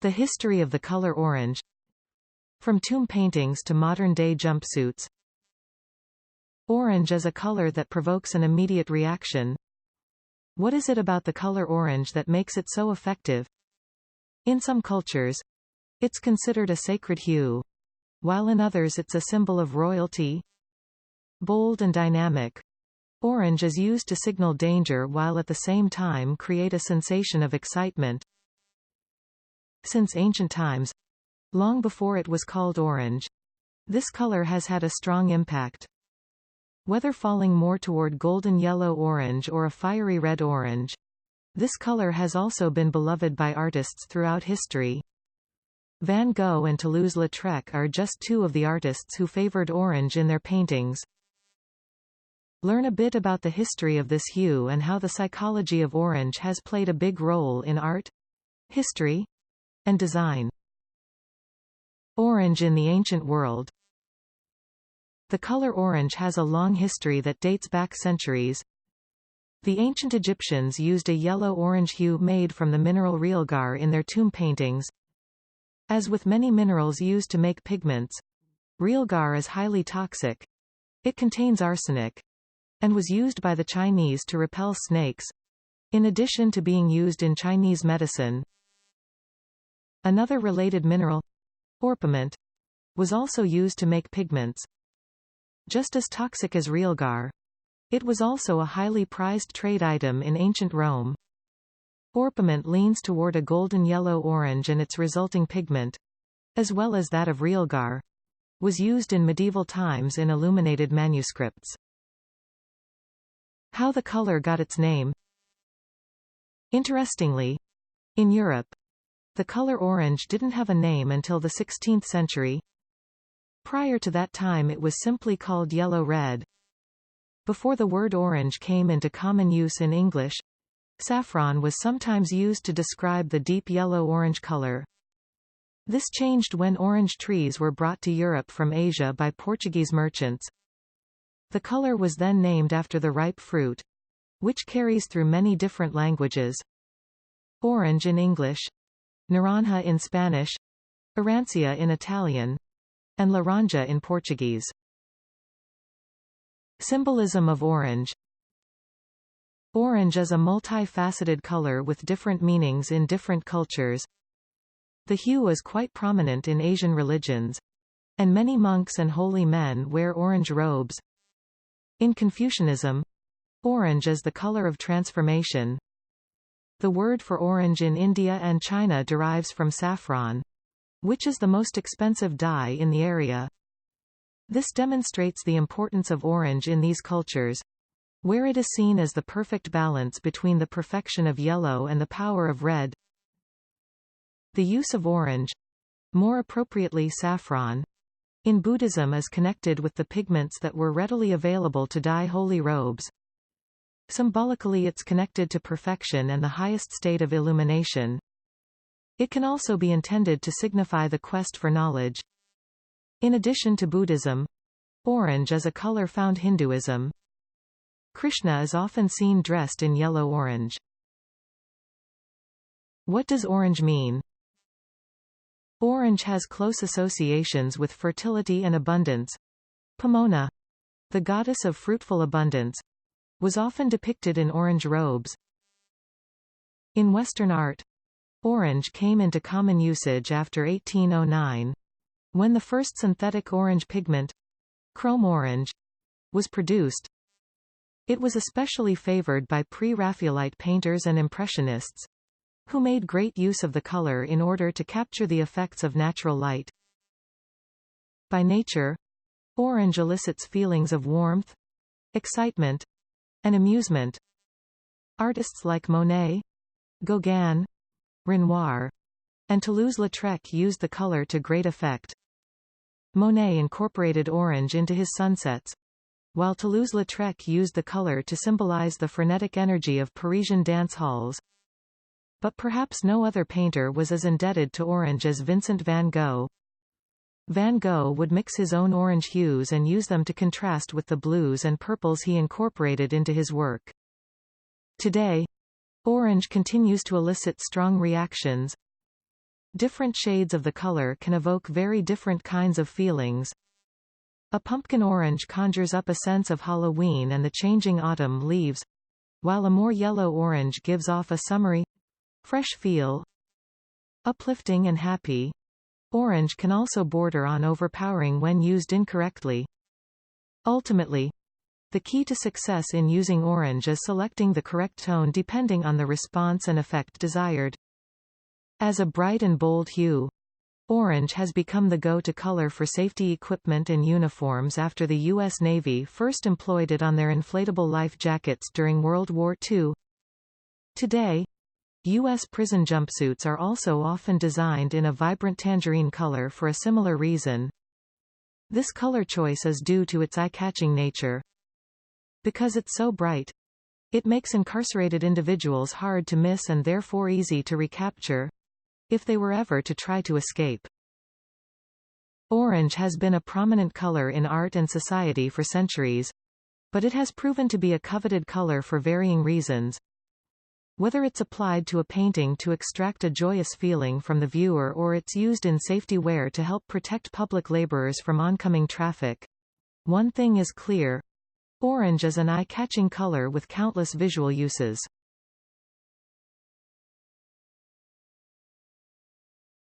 The history of the color orange. From tomb paintings to modern-day jumpsuits. Orange is a color that provokes an immediate reaction. What is it about the color orange that makes it so effective? In some cultures, it's considered a sacred hue, while in others it's a symbol of royalty. Bold and dynamic, orange is used to signal danger while at the same time create a sensation of excitement. Since ancient times, long before it was called orange, this color has had a strong impact. Whether falling more toward golden yellow-orange or a fiery red-orange, this color has also been beloved by artists throughout history. Van Gogh and Toulouse-Lautrec are just two of the artists who favored orange in their paintings. Learn a bit about the history of this hue and how the psychology of orange has played a big role in art, history, and design. Orange in the ancient world. The color orange has a long history that dates back centuries. The ancient Egyptians used a yellow-orange hue made from the mineral realgar in their tomb paintings. As with many minerals used to make pigments, realgar is highly toxic. It contains arsenic, and was used by the Chinese to repel snakes, in addition to being used in Chinese medicine. Another related mineral, orpiment, was also used to make pigments. Just as toxic as realgar, it was also a highly prized trade item in ancient Rome. Orpiment leans toward a golden yellow-orange, and its resulting pigment, as well as that of realgar, was used in medieval times in illuminated manuscripts. How the color got its name. Interestingly, in Europe, the color orange didn't have a name until the 16th century. Prior to that time it was simply called yellow-red. Before the word orange came into common use in English, saffron was sometimes used to describe the deep yellow-orange color. This changed when orange trees were brought to Europe from Asia by Portuguese merchants. The color was then named after the ripe fruit, which carries through many different languages. Orange in English, naranja in Spanish, arancia in Italian, and laranja in Portuguese. Symbolism of orange. Orange is a multi-faceted color with different meanings in different cultures. The hue is quite prominent in Asian religions, and many monks and holy men wear orange robes. In Confucianism, orange is the color of transformation. The word for orange in India and China derives from saffron, which is the most expensive dye in the area. This demonstrates the importance of orange in these cultures, where it is seen as the perfect balance between the perfection of yellow and the power of red. The use of orange, more appropriately saffron, in Buddhism is connected with the pigments that were readily available to dye holy robes. Symbolically it's connected to perfection and the highest state of illumination. It can also be intended to signify the quest for knowledge. In addition to Buddhism, orange is a color found in Hinduism. Krishna is often seen dressed in yellow-orange. What does orange mean? Orange has close associations with fertility and abundance. Pomona, the goddess of fruitful abundance, was often depicted in orange robes. In Western art, orange came into common usage after 1809, when the first synthetic orange pigment, chrome orange, was produced. It was especially favored by pre-Raphaelite painters and Impressionists, who made great use of the color in order to capture the effects of natural light. By nature, orange elicits feelings of warmth, excitement, and amusement. Artists like Monet, Gauguin, Renoir, and Toulouse-Lautrec used the color to great effect. Monet incorporated orange into his sunsets, while Toulouse-Lautrec used the color to symbolize the frenetic energy of Parisian dance halls. But perhaps no other painter was as indebted to orange as Vincent van Gogh. Van Gogh would mix his own orange hues and use them to contrast with the blues and purples he incorporated into his work. Today, orange continues to elicit strong reactions. Different shades of the color can evoke very different kinds of feelings. A pumpkin orange conjures up a sense of Halloween and the changing autumn leaves, while a more yellow orange gives off a summery, fresh feel. Uplifting and happy. Orange can also border on overpowering when used incorrectly. Ultimately, the key to success in using orange is selecting the correct tone depending on the response and effect desired. As a bright and bold hue, orange has become the go-to color for safety equipment and uniforms after the U.S. Navy first employed it on their inflatable life jackets during World War II. Today, U.S. prison jumpsuits are also often designed in a vibrant tangerine color for a similar reason. This color choice is due to its eye-catching nature. Because it's so bright, it makes incarcerated individuals hard to miss and therefore easy to recapture, if they were ever to try to escape. Orange has been a prominent color in art and society for centuries, but it has proven to be a coveted color for varying reasons. Whether it's applied to a painting to extract a joyous feeling from the viewer or it's used in safety wear to help protect public laborers from oncoming traffic, one thing is clear: orange is an eye-catching color with countless visual uses.